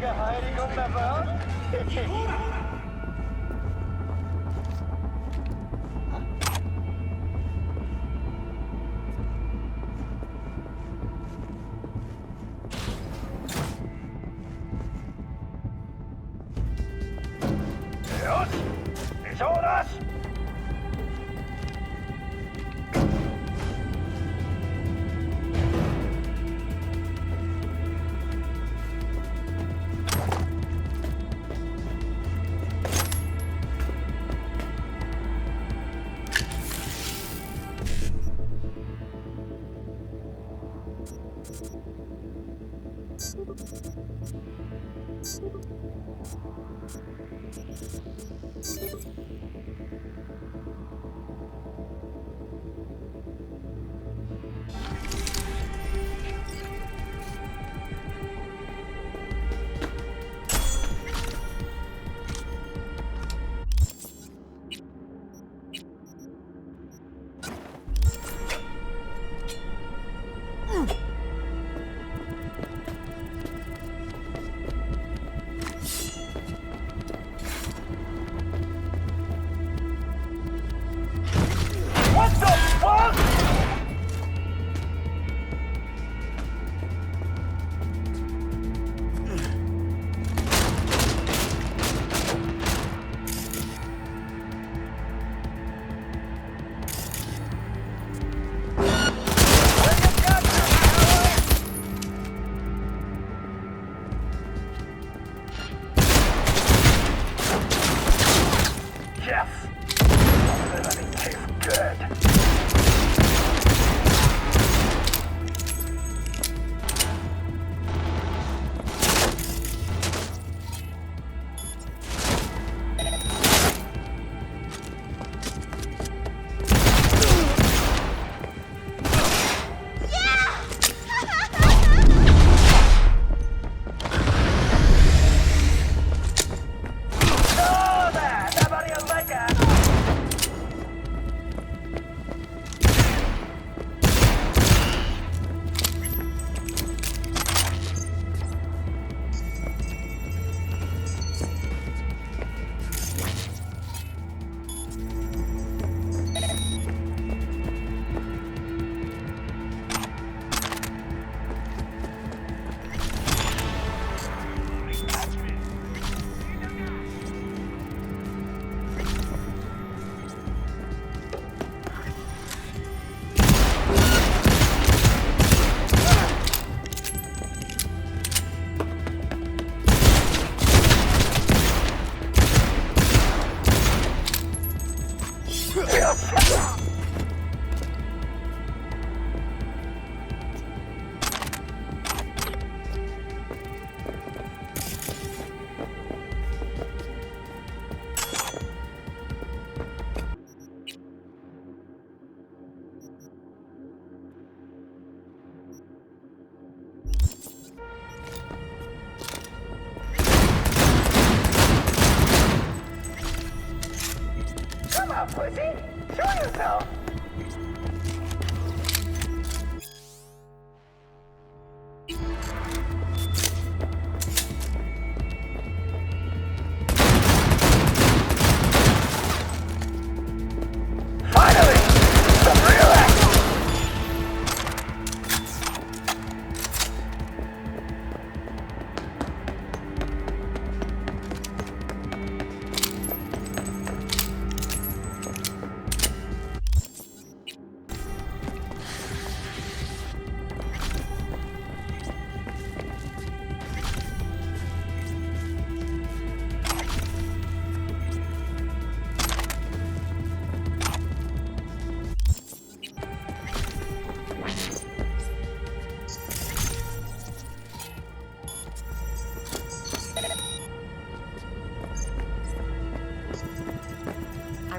が入り込んだぞ。よし、手錠なし。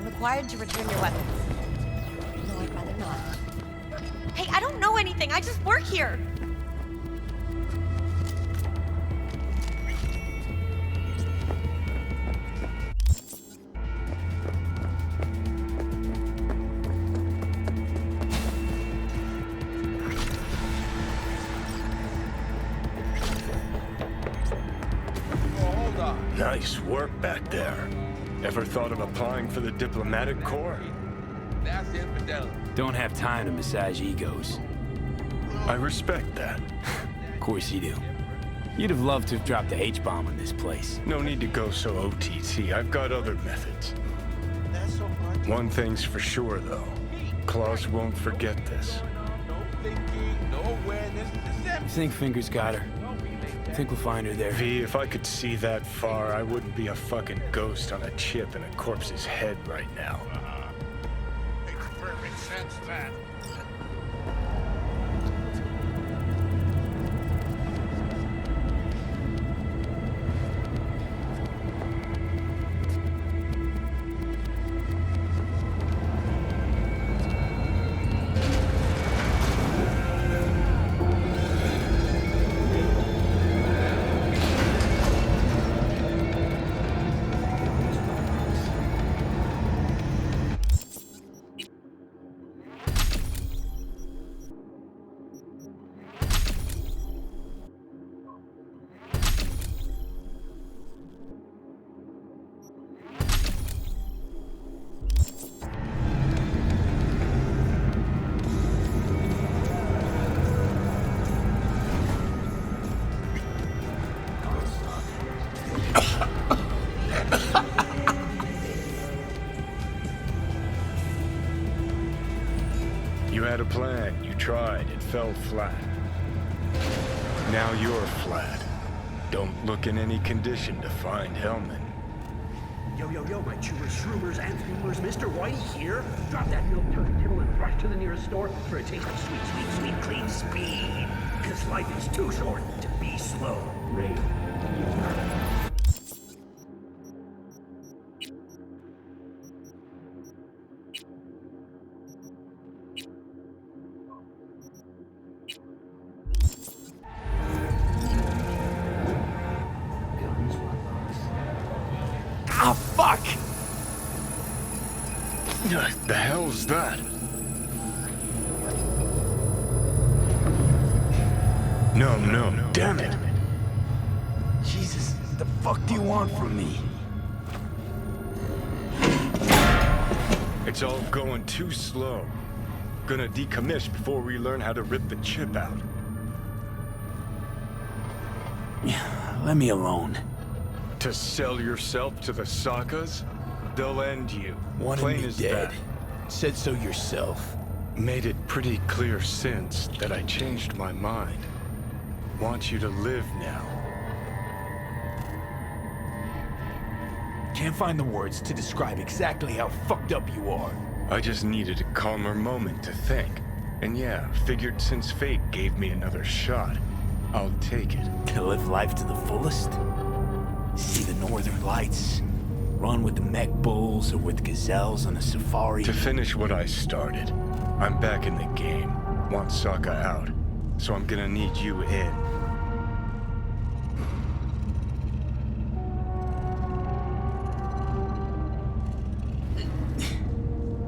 Required to return your weapons. No, I'd rather not. Hey, I don't know anything. I just work here. Nice work back there. Ever thought of applying for the diplomatic corps? That's infidelity. Don't have time to massage egos. I respect that. Of course you do. You'd have loved to have dropped the H-bomb on this place. No need to go so OTT. I've got other methods. That's so hard. One thing's for sure, though. Klaus won't forget this. No thinking, no awareness. You think Fingers got her? Think we'll find her there? V, if I could see that far, I wouldn't be a fucking ghost on a chip in a corpse's head right now. Makes perfect sense, that. You had a plan, you tried, it fell flat. Now you're flat. Don't look in any condition to find Hellman. Yo, yo, yo, my chewers, shroomers, and throomers, Mr. Whitey here. Drop that milk turkey tittle and rush to the nearest store for a taste of sweet, sweet, sweet, clean speed. Because life is too short to be slow. Ray. Ah, fuck! The hell's that? No, damn it. Jesus, the fuck do you want from me? It's all going too slow. Gonna decommiss before we learn how to rip the chip out. Let me alone. To sell yourself to the Sakas? They'll end you. Wanted Plain me as dead. that. Said so yourself. Made it pretty clear since that I changed my mind. Want you to live now. Can't find the words to describe exactly how fucked up you are. I just needed a calmer moment to think. And yeah, figured since fate gave me another shot, I'll take it. To live life to the fullest? See the northern lights? Run with the mech bulls or with gazelles on a safari? To finish what I started, I'm back in the game. Want Sokka out, so I'm gonna need you in.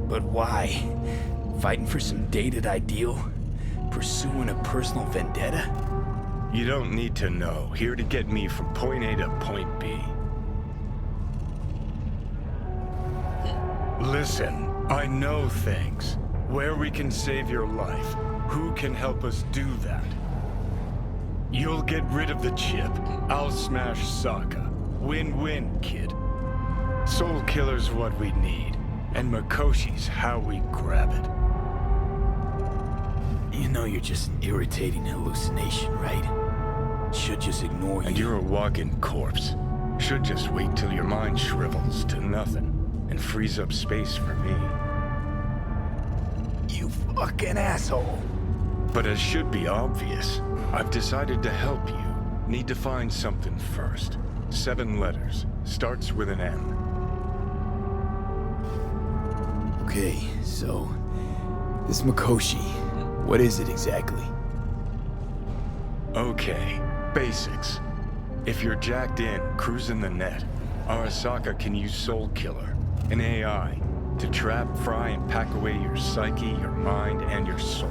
But why? Fighting for some dated ideal? Pursuing a personal vendetta? You don't need to know. Here to get me from point A to point B. Listen, I know things. Where we can save your life. Who can help us do that? You'll get rid of the chip. I'll smash Sokka. Win-win, kid. Soul Killer's what we need. And Mikoshi's how we grab it. You know you're just an irritating hallucination, right? Should just ignore you. And you're a walking corpse. Should just wait till your mind shrivels to nothing and frees up space for me. You fucking asshole. But as should be obvious, I've decided to help you. Need to find something first. 7 letters. Starts with an M. Okay, so this Mikoshi, what is it exactly? Okay, basics. If you're jacked in, cruising the net, Arasaka can use Soul Killer, an AI, to trap, fry, and pack away your psyche, your mind, and your soul.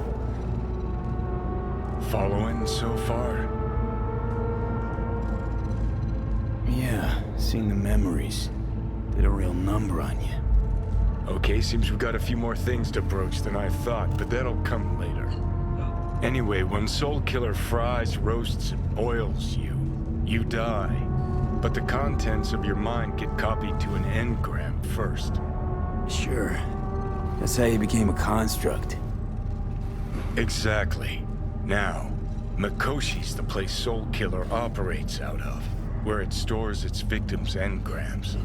Following so far? Yeah, Seeing the memories did a real number on you. Okay, seems we've got a few more things to broach than I thought, but that'll come later. Anyway, when Soul Killer fries, roasts, and boils you, you die. But the contents of your mind get copied to an engram first. Sure. That's how you became a construct. Exactly. Now, Mikoshi's the place Soul Killer operates out of, where it stores its victims' engrams.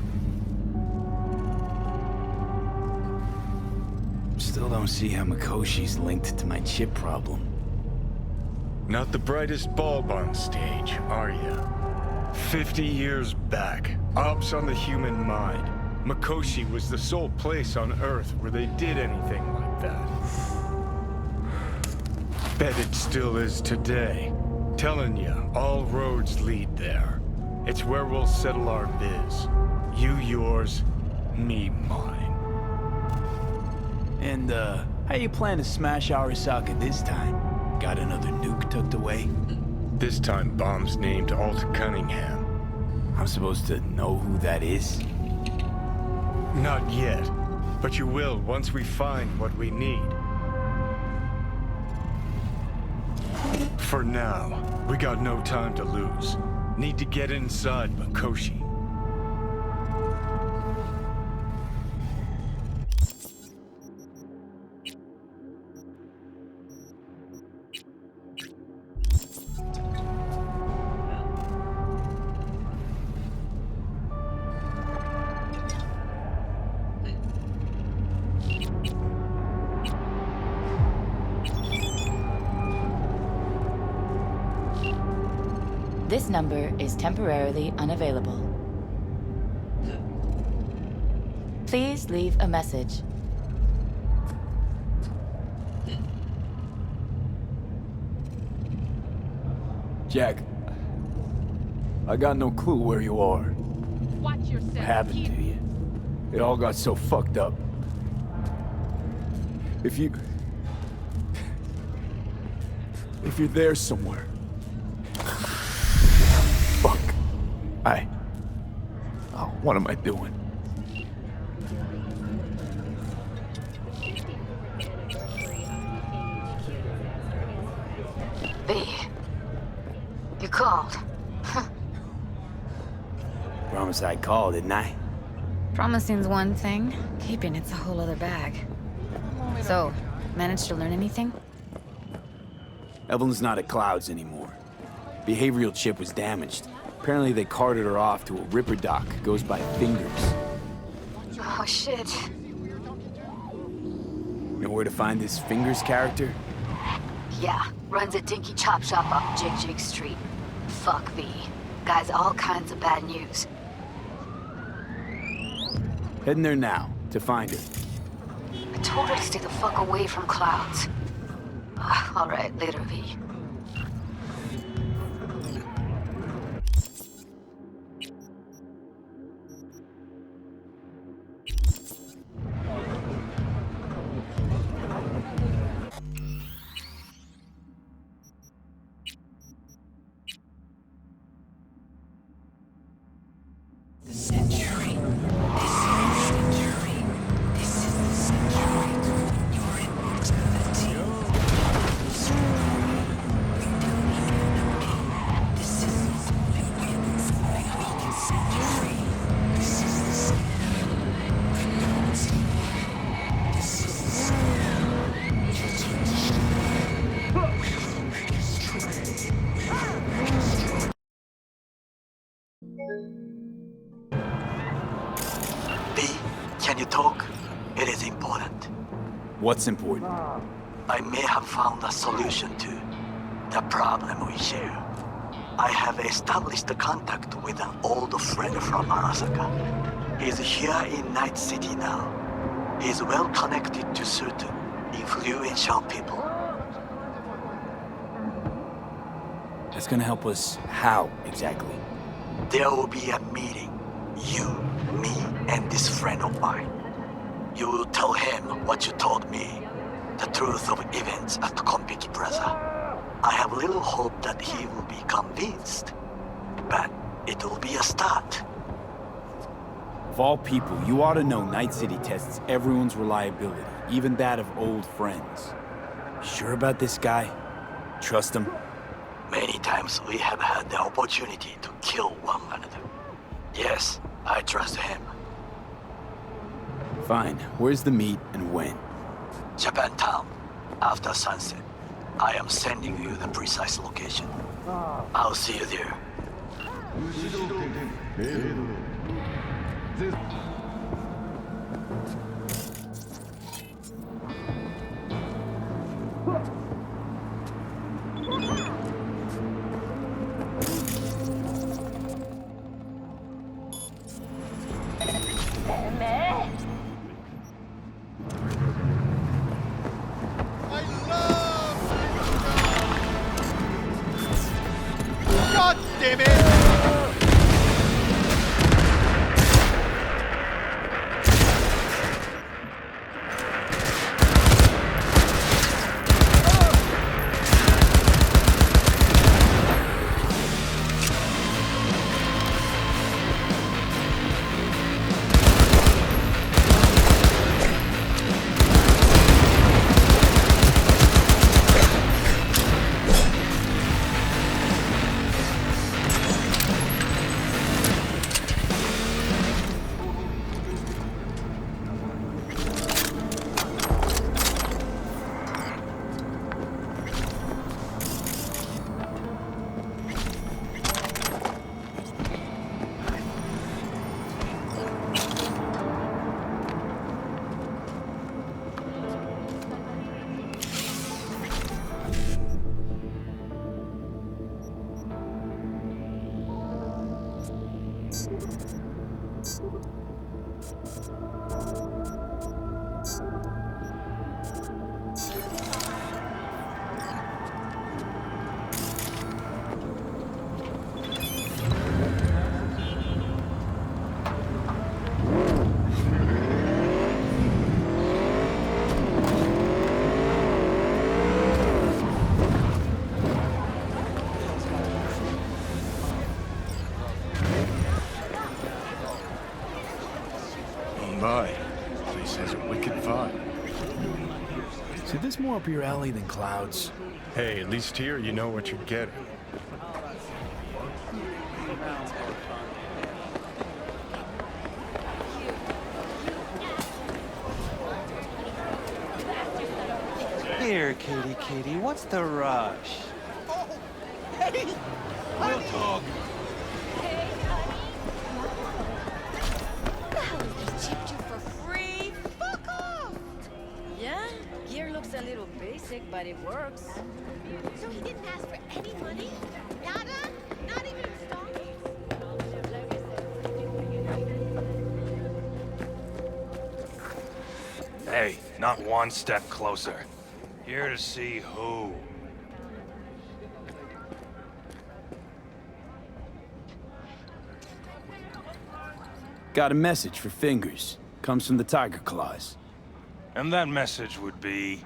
Still don't see how Mikoshi's linked to my chip problem. Not the brightest bulb on stage, are you? 50 years back, ops on the human mind. Mikoshi was the sole place on Earth where they did anything like that. Bet it still is today. Telling you, all roads lead there. It's where we'll settle our biz. You yours, me mine. And, how you plan to smash Arasaka this time? Got another nuke tucked away? This time bomb's named Alt Cunningham. I'm supposed to know who that is? Not yet, but you will once we find what we need. For now, we got no time to lose. Need to get inside Mikoshi. This number is temporarily unavailable. Please leave a message. Jack, I got no clue where you are. Watch yourself. What happened to you? It all got so fucked up. If you're there somewhere. Fuck. Oh, what am I doing? B. You called. Promise I called, didn't I? Promising's one thing, keeping it's a whole other bag. So, managed to learn anything? Evelyn's not at Clouds anymore. Behavioral chip was damaged. Apparently they carted her off to a ripper dock. Goes by Fingers. Oh shit. Know where to find this Fingers character? Yeah, runs a dinky chop shop off Jig Street. Fuck B. Guy's all kinds of bad news. Heading there now, to find her. I told her to stay the fuck away from Clouds. Alright, later, V. Can you talk? It is important. What's important? I may have found a solution to the problem we share. I have established a contact with an old friend from Arasaka. He's here in Night City now. He's well connected to certain influential people. That's gonna help us how, exactly? There will be a meeting. You, me, and this friend of mine. You will tell him what you told me. The truth of events at Konpeki Plaza. I have little hope that he will be convinced. But it will be a start. Of all people, you ought to know Night City tests everyone's reliability, even that of old friends. Sure about this guy? Trust him? Many times we have had the opportunity to kill one another. Yes, I trust him. Fine. Where's the meet and when? Japantown, after sunset. I am sending you the precise location. I'll see you there. God damn it! My, place has a wicked vibe. See, this more up your alley than clouds. Hey, at least here you know what you're getting. Here, kitty, what's the rush? Oh, hey! We'll talk. Chipped you for free? Fuck off! Yeah, gear looks a little basic, but it works. So he didn't ask for any money? Nada? Not even stockings? Hey, not one step closer. Here to see who? Got a message for Fingers. Comes from the Tiger Claws. And that message would be...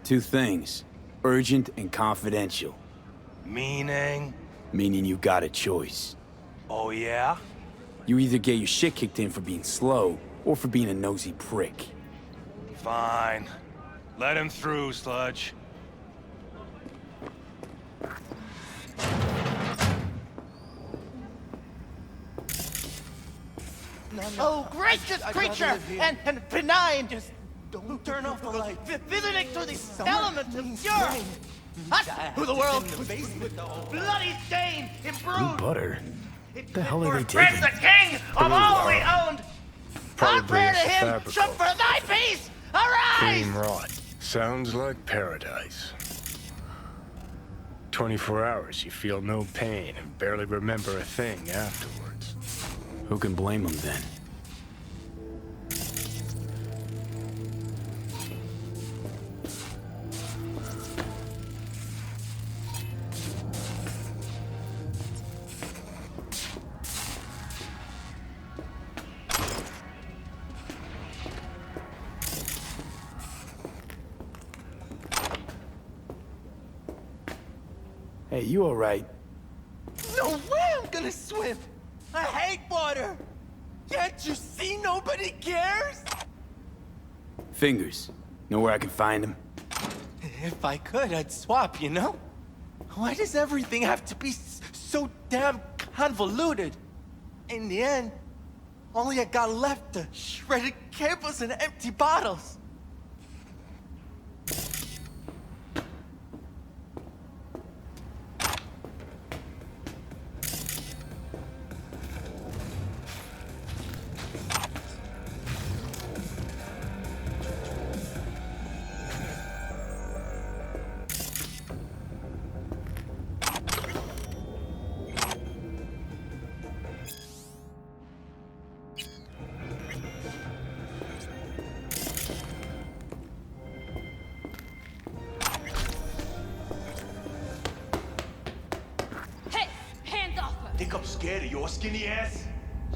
Two things. Urgent and confidential. Meaning? Meaning you got a choice. Oh yeah? You either get your shit kicked in for being slow, or for being a nosy prick. Fine. Let him through, Sludge. Oh, gracious creature! And benign! Just don't turn off the light. Visiting through the elements of pure! Us, who the world bloody stain, Blue imbrued! butter? What the hell are they Prince taking? the king of all we owned! I Probably pray a to him, fabrical. should for thy peace arise! Cream rot. Sounds like paradise. 24 hours, you feel no pain and barely remember a thing afterwards. Who can blame them then? Hey, you all right? No way I'm gonna swim! I hate water! Can't you see nobody cares? Fingers. Know where I can find him? If I could, I'd swap, you know? Why does everything have to be so damn convoluted? In the end, all I got left are shredded cables and empty bottles. Think I'm scared of your skinny ass?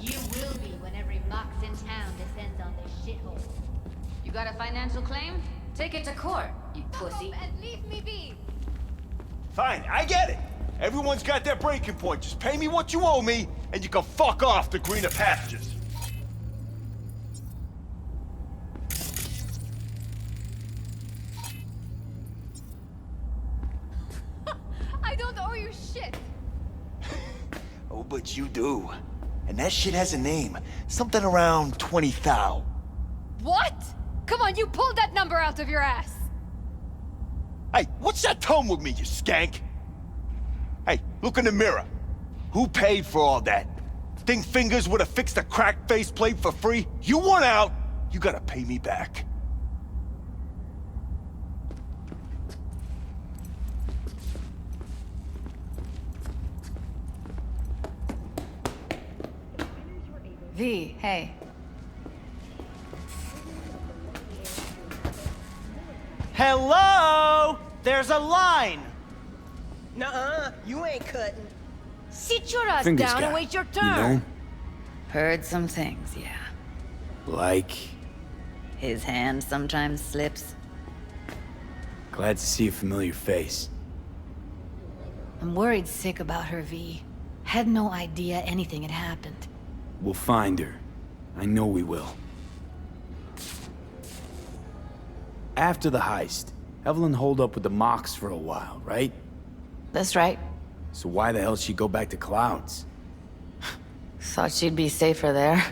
You will be when every mox in town descends on this shithole. You got a financial claim? Take it to court, you pussy. And leave me be. Fine, I get it. Everyone's got their breaking point. Just pay me what you owe me, and you can fuck off to greener pastures. I don't owe you shit. Oh, but you do. And that shit has a name. Something around 20 thou. What? Come on, you pulled that number out of your ass. Hey, what's that tone with me, you skank? Hey, look in the mirror. Who paid for all that? Think Fingers would have fixed a cracked faceplate for free? You want out, you gotta pay me back. V, hey. Hello? There's a line. Nuh-uh, you ain't cutting. Sit your ass Fingers down guy, and wait your you turn. know? Heard some things, yeah. Like... His hand sometimes slips. Glad to see a familiar face. I'm worried sick about her, V. Had no idea anything had happened. We'll find her. I know we will. After the heist, Evelyn holed up with the Mox for a while, right? That's right. So why the hell she go back to Clouds? Thought she'd be safer there.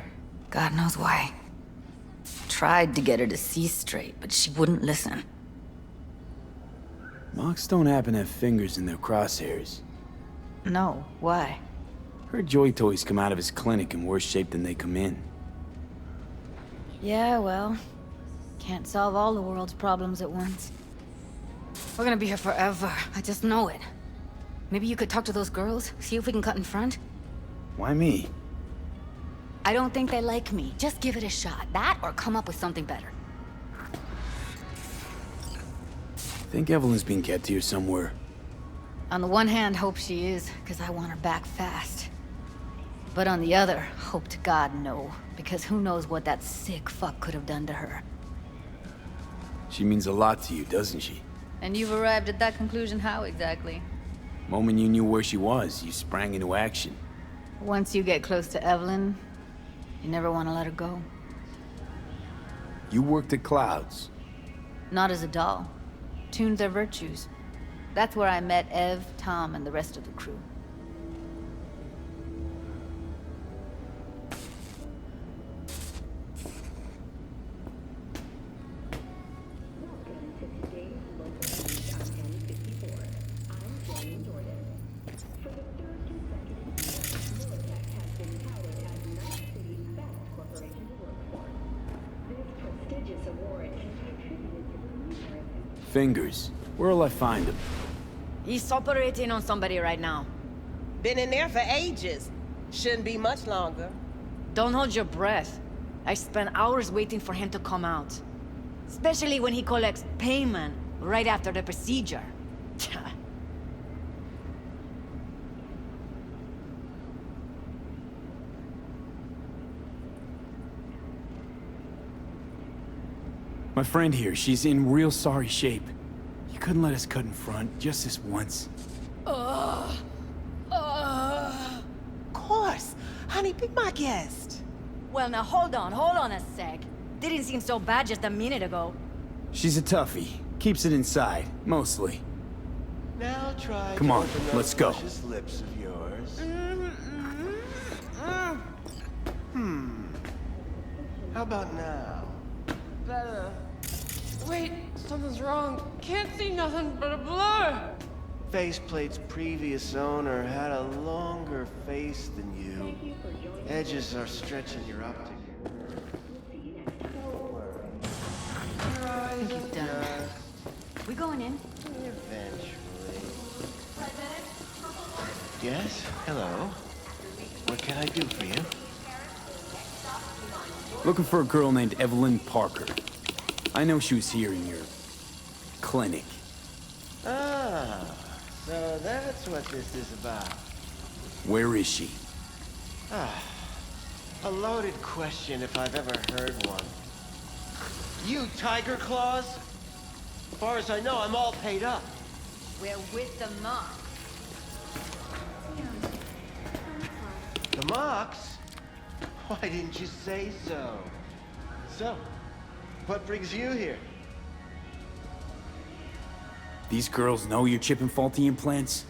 God knows why. Tried to get her to see straight, but she wouldn't listen. Mox don't happen to have fingers in their crosshairs. No, why? Her joy toys come out of his clinic in worse shape than they come in. Yeah, well, can't solve all the world's problems at once. We're gonna be here forever, I just know it. Maybe you could talk to those girls, see if we can cut in front? Why me? I don't think they like me. Just give it a shot. That or come up with something better. Think Evelyn's being kept here somewhere. On the one hand, hope she is, because I want her back fast. But on the other, hope to God no, because who knows what that sick fuck could have done to her. She means a lot to you, doesn't she? And you've arrived at that conclusion how exactly? Moment you knew where she was, you sprang into action. Once you get close to Evelyn, you never want to let her go. You worked at Clouds. Not as a doll. Tuned their virtues. That's where I met Ev, Tom, and the rest of the crew. Fingers. Where'll I find him? He's operating on somebody right now. Been in there for ages. Shouldn't be much longer. Don't hold your breath. I spent hours waiting for him to come out. Especially when he collects payment right after the procedure. My friend here, she's in real sorry shape. You couldn't let us cut in front, just this once. Of course. Honey, be my guest. Well, now hold on a sec. Didn't seem so bad just a minute ago. She's a toughie. Keeps it inside, mostly. Now try. Come on, let's go. Luscious lips of yours. How about now? Better. Wait, something's wrong. Can't see nothing but a blur. Faceplate's previous owner had a longer face than you. Edges are stretching your optic. I think he's done. We going in? Eventually. Yes? Hello? What can I do for you? Looking for a girl named Evelyn Parker. I know she was here in your clinic. Ah, so that's what this is about. Where is she? Ah, a loaded question if I've ever heard one. You Tiger Claws? As far as I know, I'm all paid up. We're with the mock. The Mox? Why didn't you say so? So, what brings you here? These girls know you're chipping faulty implants?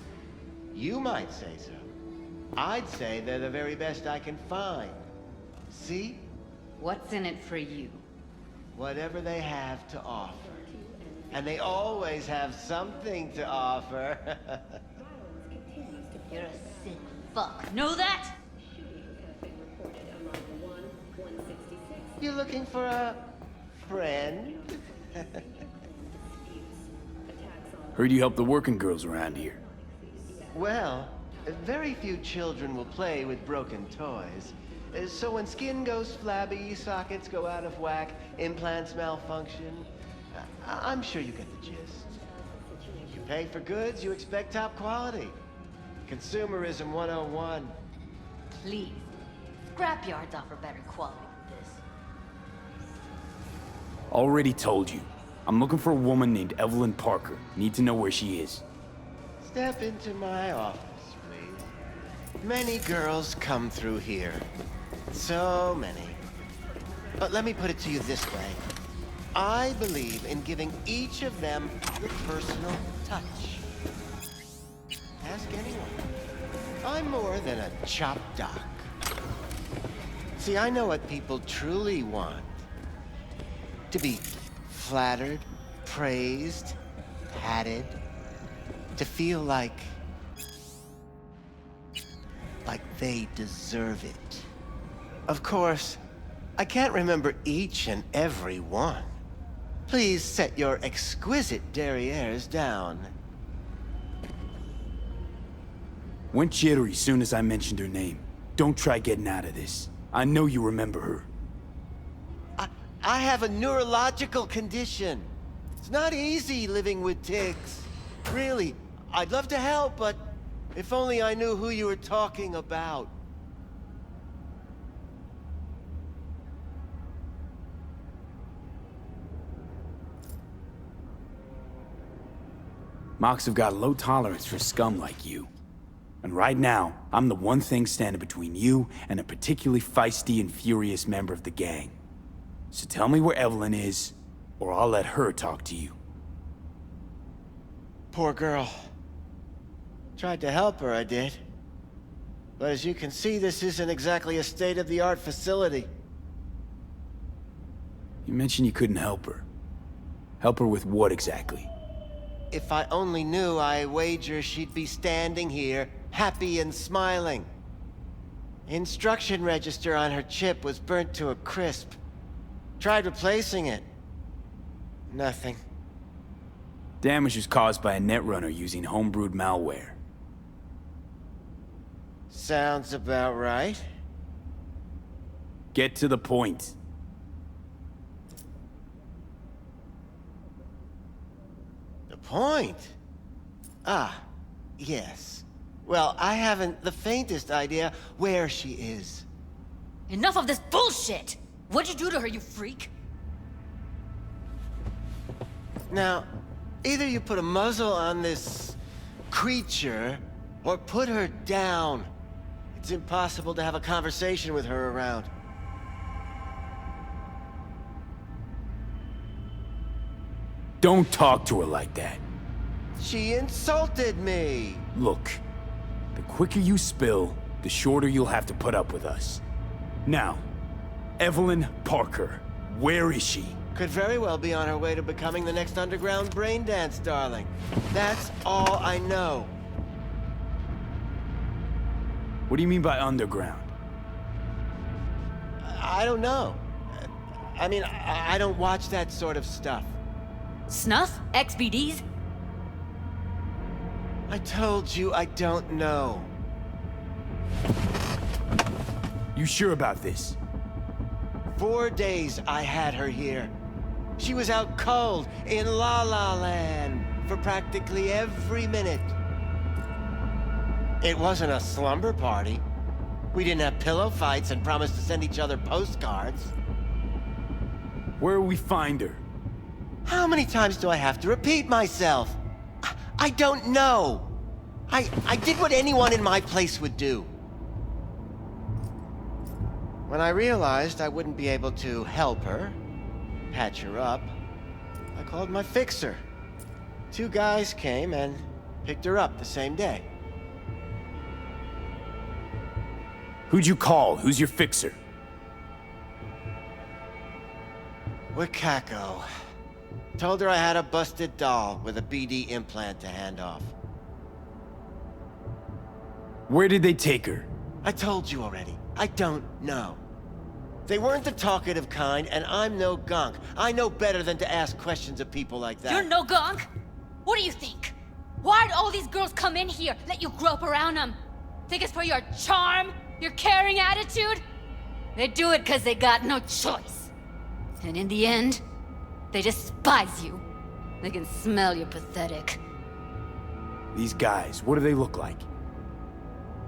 You might say so. I'd say they're the very best I can find. See? What's in it for you? Whatever they have to offer. And they always have something to offer. You're a sick fuck. Know that? You looking for a friend? Heard you help the working girls around here. Well, very few children will play with broken toys. So when skin goes flabby, sockets go out of whack, implants malfunction, I'm sure you get the gist. You pay for goods, you expect top quality. Consumerism 101. Please. Scrapyards offer better quality than this. Already told you. I'm looking for a woman named Evelyn Parker. Need to know where she is. Step into my office, please. Many girls come through here. So many. But let me put it to you this way. I believe in giving each of them the personal touch. Ask anyone. I'm more than a chop doc. See, I know what people truly want. To be flattered, praised, patted. To feel like they deserve it. Of course, I can't remember each and every one. Please set your exquisite derrieres down. Went jittery soon as I mentioned her name. Don't try getting out of this. I know you remember her. I have a neurological condition. It's not easy living with tics. Really, I'd love to help, but if only I knew who you were talking about. Mox have got a low tolerance for scum like you. And right now, I'm the one thing standing between you and a particularly feisty and furious member of the gang. So tell me where Evelyn is, or I'll let her talk to you. Poor girl. Tried to help her, I did. But as you can see, this isn't exactly a state-of-the-art facility. You mentioned you couldn't help her. Help her with what exactly? If I only knew, I wager she'd be standing here, happy and smiling. Instruction register on her chip was burnt to a crisp. Tried replacing it. Nothing. Damage was caused by a netrunner using homebrewed malware. Sounds about right. Get to the point. The point? Ah, yes. Well, I haven't the faintest idea where she is. Enough of this bullshit! What'd you do to her, you freak? Now, either you put a muzzle on this creature, or put her down. It's impossible to have a conversation with her around. Don't talk to her like that. She insulted me. Look, the quicker you spill, the shorter you'll have to put up with us. Now, Evelyn Parker, where is she? Could very well be on her way to becoming the next underground brain dance darling. That's all I know. What do you mean by underground? I don't know. I mean, I don't watch that sort of stuff. Snuff? XBDs? I told you I don't know. You sure about this? 4 days I had her here. She was out cold in La La Land for practically every minute. It wasn't a slumber party. We didn't have pillow fights and promised to send each other postcards. Where will we find her? How many times do I have to repeat myself? I don't know. I did what anyone in my place would do. When I realized I wouldn't be able to help her, patch her up, I called my fixer. 2 guys came and picked her up the same day. Who'd you call? Who's your fixer? Wakako. Told her I had a busted doll with a BD implant to hand off. Where did they take her? I told you already. I don't know. They weren't the talkative kind, and I'm no gunk. I know better than to ask questions of people like that. You're no gunk? What do you think? Why'd all these girls come in here, let you grope around them? Think it's for your charm? Your caring attitude? They do it because they got no choice. And in the end, they despise you. They can smell you're pathetic. These guys, what do they look like?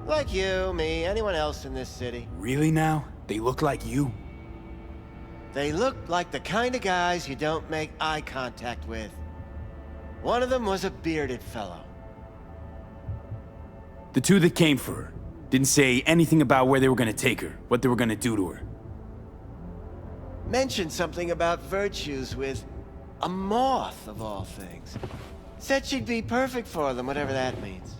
Like you, me, anyone else in this city. Really now? They look like you? They look like the kind of guys you don't make eye contact with. One of them was a bearded fellow. The 2 that came for her didn't say anything about where they were gonna take her, what they were gonna do to her. Mentioned something about virtues with a moth, of all things. Said she'd be perfect for them, whatever that means.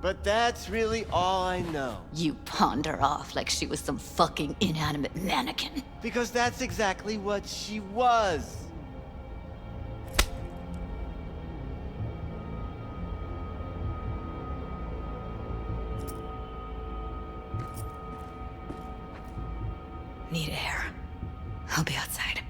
But that's really all I know. You pawned her off like she was some fucking inanimate mannequin. Because that's exactly what she was. Need air. I'll be outside.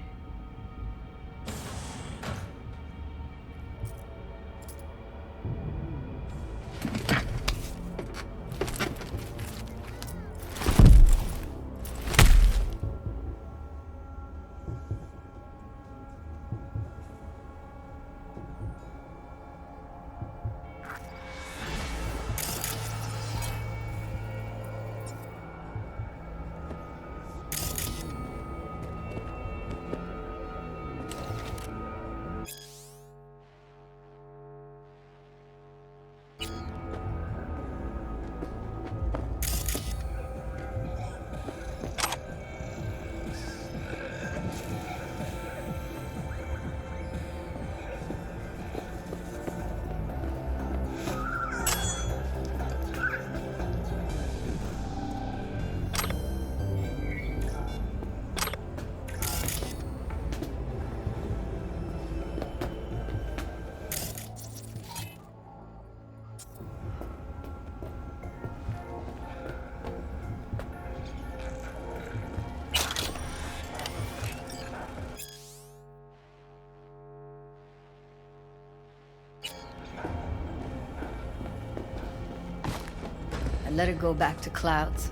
I let her go back to Clouds.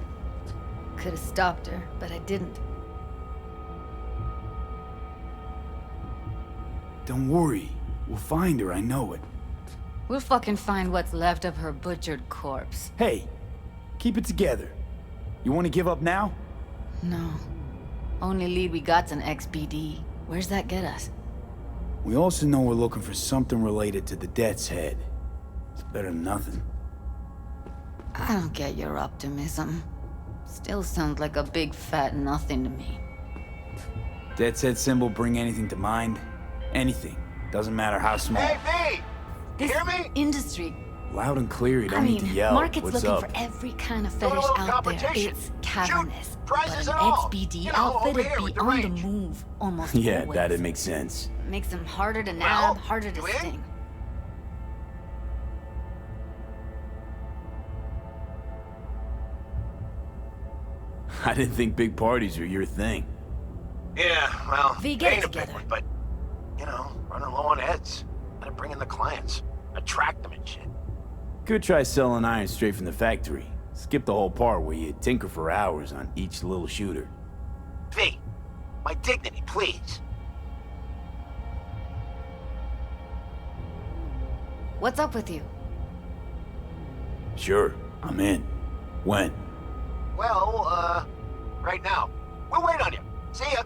Could have stopped her, but I didn't. Don't worry. We'll find her, I know it. We'll fucking find what's left of her butchered corpse. Hey, keep it together. You want to give up now? No. Only lead we got's an XBD. Where's that get us? We also know we're looking for something related to the Death's Head. It's better than nothing. I don't get your optimism. Still sounds like a big fat nothing to me. Death's Head symbol bring anything to mind? Anything. Doesn't matter how small. Hey, V! This Hear me? industry, Loud and clear, you I don't need to mean, yell. market's What's looking up? for every kind of Doing a fetish little out there. competition. It's cavernous. Shoot, But prizes an and all. XBD You know, outfit over would here be with the on the range. move almost Yeah, always. that'd make sense. Makes them harder to Well, nab, harder to you in? sting. I didn't think big parties were your thing. Yeah, well, V, it get it ain't a big together. one, but, you know, running low on heads. Gotta bring in the clients. Attract them and shit. Could try selling iron straight from the factory. Skip the whole part where you tinker for hours on each little shooter. V, my dignity, please. What's up with you? Sure, I'm in. When? Well, right now. We'll wait on you. See ya.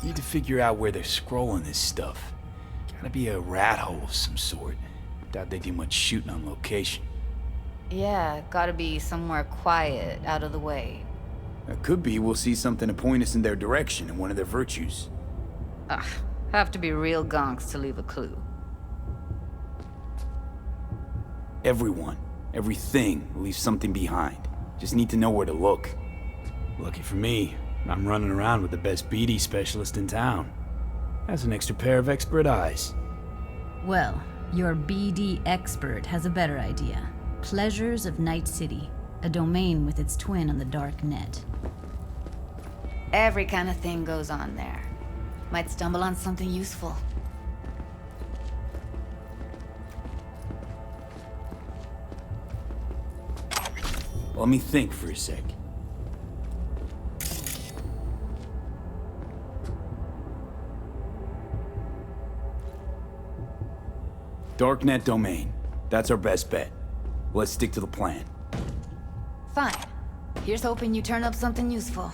Need to figure out where they're scrolling this stuff. Gotta be a rat hole of some sort. Doubt they do much shooting on location. Yeah, gotta be somewhere quiet, out of the way. It could be we'll see something to point us in their direction and one of their virtues. Ugh, have to be real gonks to leave a clue. Everyone, everything leaves something behind. Just need to know where to look. Lucky for me, I'm running around with the best BD specialist in town. Has an extra pair of expert eyes. Well, your BD expert has a better idea. Pleasures of Night City, a domain with its twin on the dark net. Every kind of thing goes on there. Might stumble on something useful. Let me think for a sec. Darknet domain. That's our best bet. Let's stick to the plan. Fine. Here's hoping you turn up something useful.